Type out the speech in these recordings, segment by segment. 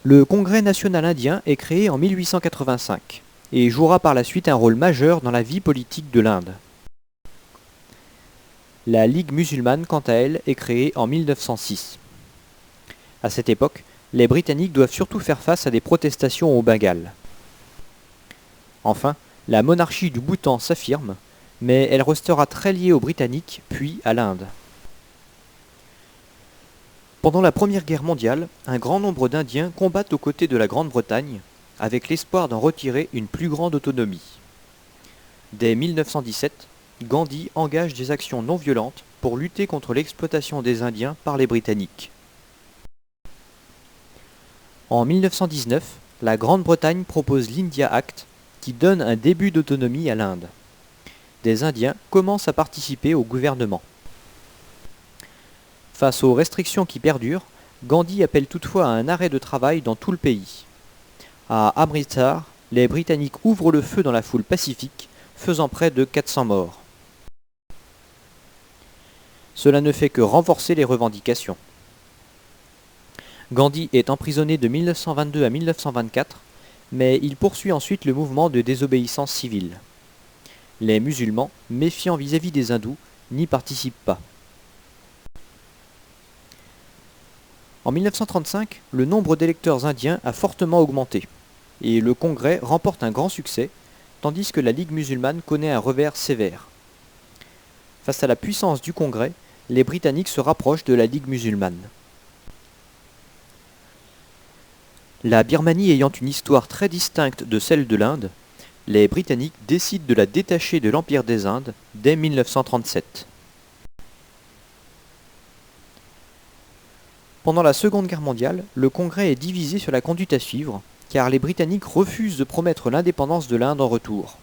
Le Congrès national indien est créé en 1885 et jouera par la suite un rôle majeur dans la vie politique de l'Inde. La Ligue musulmane, quant à elle, est créée en 1906. À cette époque, les Britanniques doivent surtout faire face à des protestations au Bengale. Enfin, la monarchie du Bhoutan s'affirme, mais elle restera très liée aux Britanniques, puis à l'Inde. Pendant la Première Guerre mondiale, un grand nombre d'Indiens combattent aux côtés de la Grande-Bretagne, avec l'espoir d'en retirer une plus grande autonomie. Dès 1917, Gandhi engage des actions non violentes pour lutter contre l'exploitation des Indiens par les Britanniques. En 1919, la Grande-Bretagne propose l'India Act, qui donne un début d'autonomie à l'Inde. Des Indiens commencent à participer au gouvernement. Face aux restrictions qui perdurent, Gandhi appelle toutefois à un arrêt de travail dans tout le pays. À Amritsar, les Britanniques ouvrent le feu dans la foule pacifique, faisant près de 400 morts. Cela ne fait que renforcer les revendications. Gandhi est emprisonné de 1922 à 1924, mais il poursuit ensuite le mouvement de désobéissance civile. Les musulmans, méfiants vis-à-vis des hindous, n'y participent pas. En 1935, le nombre d'électeurs indiens a fortement augmenté, et le Congrès remporte un grand succès, tandis que la Ligue musulmane connaît un revers sévère. Face à la puissance du Congrès, les Britanniques se rapprochent de la Ligue musulmane. La Birmanie ayant une histoire très distincte de celle de l'Inde, les Britanniques décident de la détacher de l'Empire des Indes dès 1937. Pendant la Seconde Guerre mondiale, le Congrès est divisé sur la conduite à suivre, car les Britanniques refusent de promettre l'indépendance de l'Inde en retour.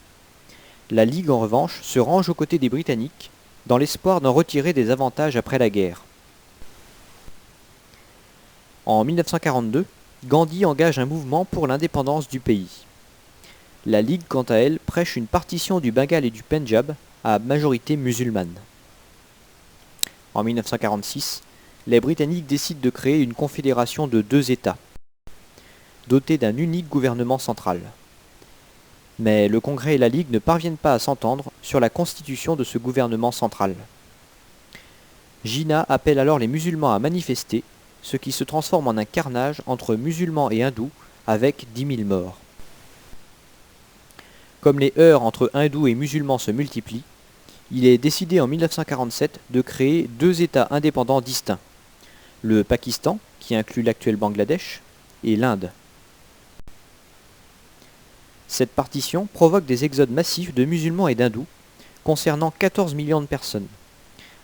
La Ligue, en revanche, se range aux côtés des Britanniques, dans l'espoir d'en retirer des avantages après la guerre. En 1942, Gandhi engage un mouvement pour l'indépendance du pays. La Ligue, quant à elle, prêche une partition du Bengale et du Pendjab à majorité musulmane. En 1946, les Britanniques décident de créer une confédération de 2 États, dotée d'un unique gouvernement central. Mais le Congrès et la Ligue ne parviennent pas à s'entendre sur la constitution de ce gouvernement central. Jinnah appelle alors les musulmans à manifester, ce qui se transforme en un carnage entre musulmans et hindous avec 10 000 morts. Comme les heurts entre hindous et musulmans se multiplient, il est décidé en 1947 de créer 2 États indépendants distincts, le Pakistan, qui inclut l'actuel Bangladesh, et l'Inde. Cette partition provoque des exodes massifs de musulmans et d'hindous, concernant 14 millions de personnes,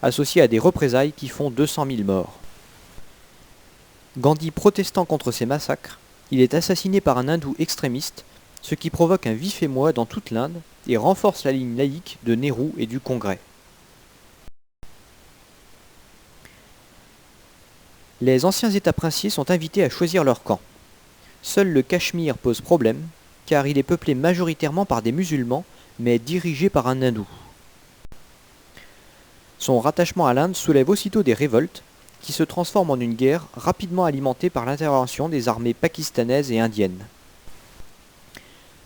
associés à des représailles qui font 200 000 morts. Gandhi protestant contre ces massacres, il est assassiné par un hindou extrémiste, ce qui provoque un vif émoi dans toute l'Inde et renforce la ligne laïque de Nehru et du Congrès. Les anciens États princiers sont invités à choisir leur camp. Seul le Cachemire pose problème, car il est peuplé majoritairement par des musulmans, mais dirigé par un hindou. Son rattachement à l'Inde soulève aussitôt des révoltes, qui se transforment en une guerre rapidement alimentée par l'intervention des armées pakistanaises et indiennes.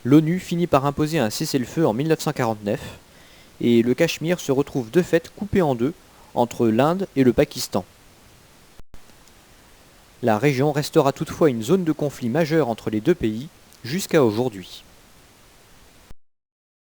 L'ONU finit par imposer un cessez-le-feu en 1949, et le Cachemire se retrouve de fait coupé en deux entre l'Inde et le Pakistan. La région restera toutefois une zone de conflit majeure entre les deux pays jusqu'à aujourd'hui.